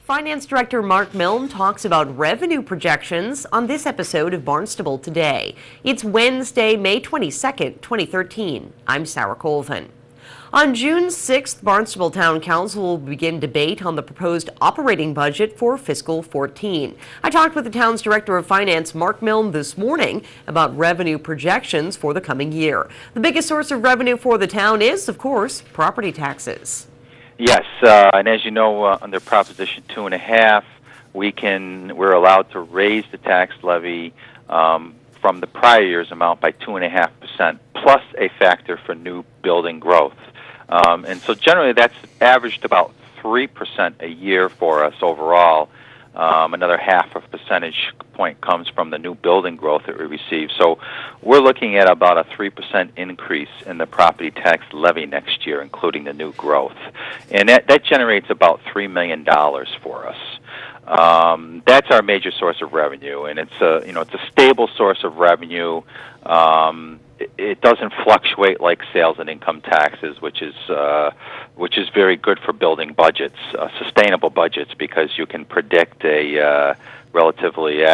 Finance Director Mark Milne talks about revenue projections on this episode of Barnstable Today. It's Wednesday, May 22nd, 2013. I'm Sarah Colvin. On June 6th, Barnstable Town Council will begin debate on the proposed operating budget for fiscal 14. I talked with the town's Director of Finance, Mark Milne, this morning about revenue projections for the coming year. The biggest source of revenue for the town is, of course, property taxes. Yes, and as you know, under Proposition 2.5, we're allowed to raise the tax levy from the prior year's amount by 2.5%, plus a factor for new building growth. And so generally that's averaged about 3% a year for us overall. Another half a percentage point comes from the new building growth that we receive. So we're looking at about a 3% increase in the property tax levy next year, including the new growth. And that generates about $3 million for us. That's our major source of revenue, and it's a stable source of revenue. It doesn't fluctuate like sales and income taxes, which is very good for building budgets, sustainable budgets, because you can predict a relatively,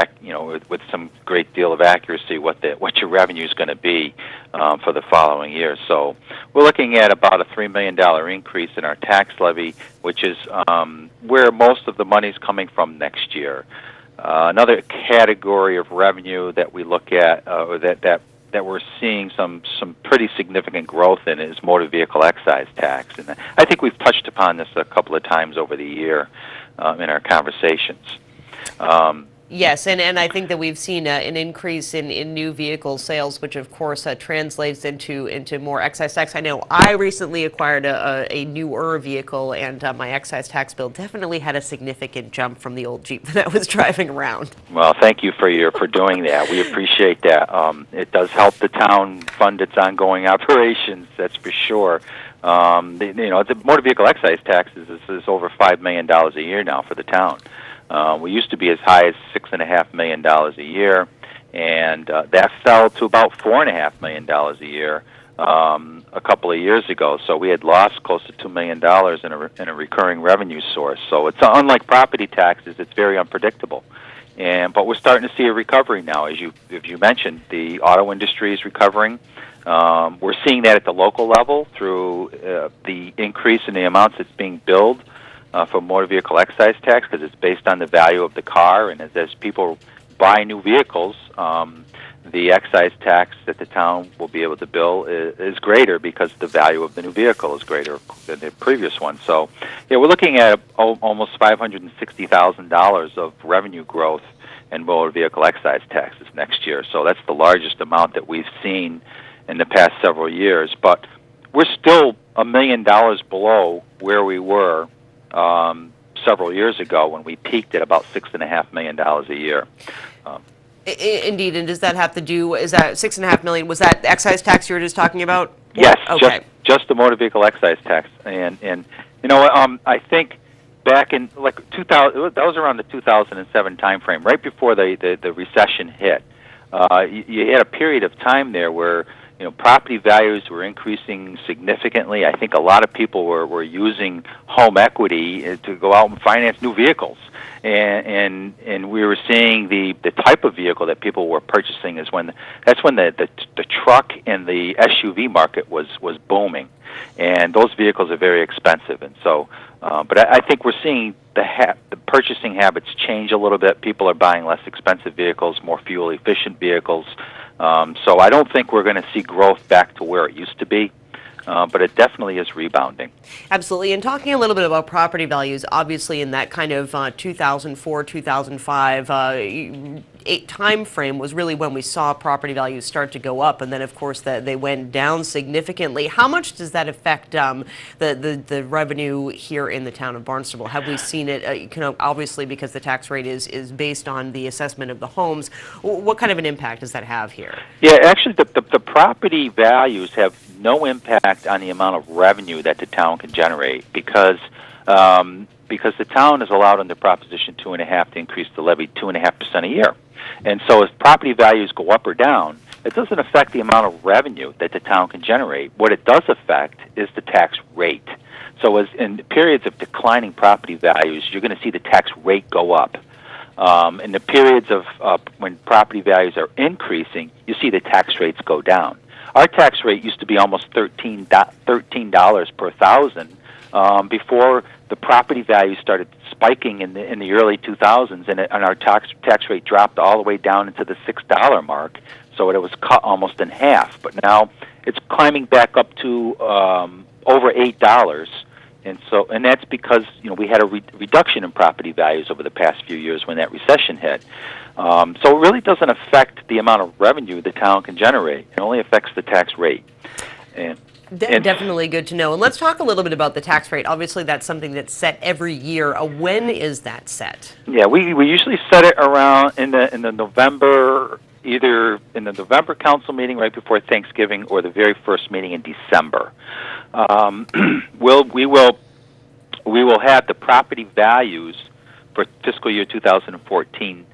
with some great deal of accuracy what your revenue is going to be for the following year. So we're looking at about a $3 million increase in our tax levy, which is where most of the money is coming from next year. Another category of revenue that we look at, or that we're seeing some pretty significant growth in, is motor vehicle excise tax. And I think we've touched upon this a couple of times over the year in our conversations. Yes, and I think that we've seen an increase in new vehicle sales, which of course translates into more excise tax. I know I recently acquired a newer vehicle, and my excise tax bill definitely had a significant jump from the old Jeep that I was driving around. Well, thank you for doing that. We appreciate that. It does help the town fund its ongoing operations, that's for sure. The motor vehicle excise tax is over $5 million a year now for the town. We used to be as high as $6.5 million a year, and that fell to about $4.5 million a year a couple of years ago. So we had lost close to $2 million in a recurring revenue source. So it's unlike property taxes; it's very unpredictable. But we're starting to see a recovery now, as you mentioned. The auto industry is recovering. We're seeing that at the local level through the increase in the amounts that's being billed for motor vehicle excise tax, because it's based on the value of the car, and as people buy new vehicles, the excise tax that the town will be able to bill is greater because the value of the new vehicle is greater than the previous one. So, yeah, we're looking at almost $560,000 of revenue growth in motor vehicle excise taxes next year. So that's the largest amount that we've seen in the past several years. But we're still $1 million below where we were several years ago, when we peaked at about $6.5 million a year. Indeed, and does that have to do? Is that $6.5 million? Was that excise tax you were just talking about? Yes, okay. just the motor vehicle excise tax, and I think back in 2000, that was around the 2007 timeframe, right before the recession hit. You had a period of time there where property values were increasing significantly. I think a lot of people were using home equity to go out and finance new vehicles, and we were seeing the type of vehicle that people were purchasing that's when the truck and the SUV market was booming, and those vehicles are very expensive. And so, but I think we're seeing the purchasing habits change a little bit. People are buying less expensive vehicles, more fuel efficient vehicles. So I don't think we're going to see growth back to where it used to be, but it definitely is rebounding. Absolutely. And talking a little bit about property values, obviously in that kind of 2004, 2005 time frame was really when we saw property values start to go up, and then of course they went down significantly. How much does that affect the revenue here in the town of Barnstable? Have we seen it, obviously because the tax rate is based on the assessment of the homes? What kind of an impact does that have here? Yeah, actually the property values have no impact on the amount of revenue that the town can generate, because the town is allowed under Proposition 2.5 to increase the levy 2.5% a year. And so if property values go up or down, it doesn't affect the amount of revenue that the town can generate. What it does affect is the tax rate. So as in periods of declining property values, you're going to see the tax rate go up. In the periods of when property values are increasing, you see the tax rates go down. Our tax rate used to be almost $13 per thousand before the property values started spiking in the early 2000s, and our tax rate dropped all the way down into the $6 mark. So it was cut almost in half. But now it's climbing back up to over $8. And that's because we had a reduction in property values over the past few years when that recession hit. So it really doesn't affect the amount of revenue the town can generate. It only affects the tax rate. And definitely good to know. And let's talk a little bit about the tax rate. Obviously, that's something that's set every year. When is that set? Yeah, we usually set it around in the November, either in the November council meeting right before Thanksgiving or the very first meeting in December. We will have the property values for fiscal year 2014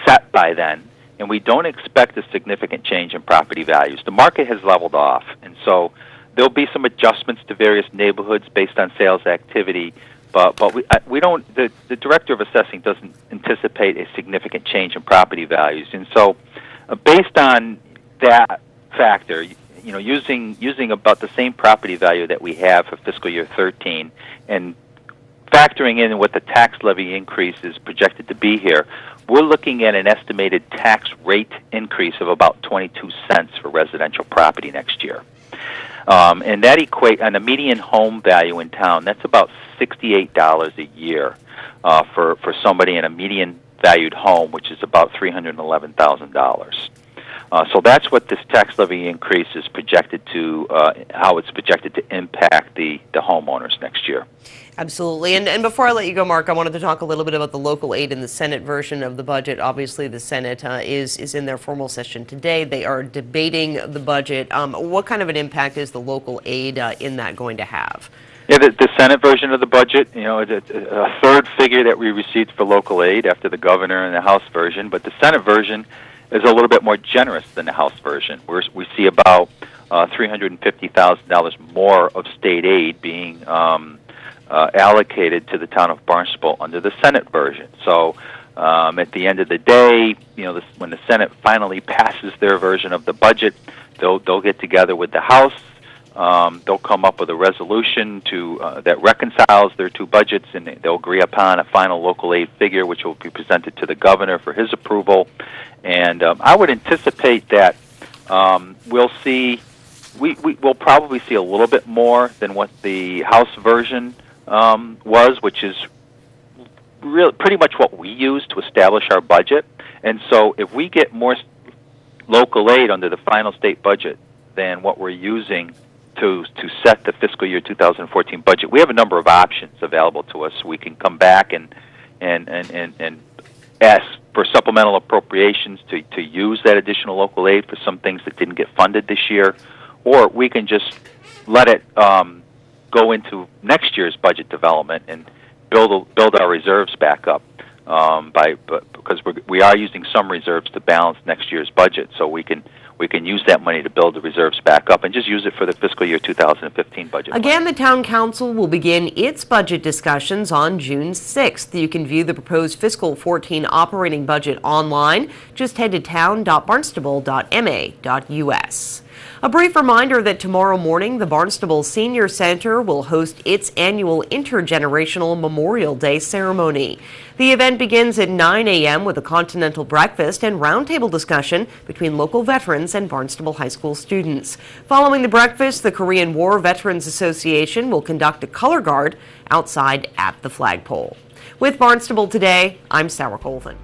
set by then, and we don't expect a significant change in property values. The market has leveled off, and so there'll be some adjustments to various neighborhoods based on sales activity, but we don't. The director of assessing doesn't anticipate a significant change in property values, and so based on that factor, using about the same property value that we have for fiscal year 13 and factoring in what the tax levy increase is projected to be here, we're looking at an estimated tax rate increase of about 22 cents for residential property next year. And that equates, on a median home value in town, that's about $68 a year for somebody in a median valued home, which is about $311,000. So that's what this tax levy increase is projected to, how it's projected to impact the homeowners next year. Absolutely. And before I let you go, Mark, I wanted to talk a little bit about the local aid in the Senate version of the budget. Obviously, the Senate is in their formal session today. They are debating the budget. What kind of an impact is the local aid in that going to have? Yeah, the Senate version of the budget, it's a third figure that we received for local aid after the governor and the House version, but the Senate version is a little bit more generous than the House version. We see about $350,000 more of state aid being allocated to the town of Barnstable under the Senate version. So at the end of the day, when the Senate finally passes their version of the budget, they'll get together with the House. They'll come up with a resolution that reconciles their two budgets, and they'll agree upon a final local aid figure, which will be presented to the governor for his approval. And I would anticipate that we'll probably see a little bit more than what the House version was, which is really pretty much what we use to establish our budget. And so if we get more local aid under the final state budget than what we're using to set the fiscal year 2014 budget, we have a number of options available to us. We can come back and ask for supplemental appropriations to use that additional local aid for some things that didn't get funded this year, or we can just let it go into next year's budget development and build our reserves back up because we are using some reserves to balance next year's budget, so we can use that money to build the reserves back up and just use it for the fiscal year 2015 budget. Again, the Town Council will begin its budget discussions on June 6th. You can view the proposed fiscal 14 operating budget online. Just head to town.barnstable.ma.us. A brief reminder that tomorrow morning, the Barnstable Senior Center will host its annual Intergenerational Memorial Day ceremony. The event begins at 9 a.m. with a continental breakfast and roundtable discussion between local veterans and Barnstable High School students. Following the breakfast, the Korean War Veterans Association will conduct a color guard outside at the flagpole. With Barnstable Today, I'm Sarah Colvin.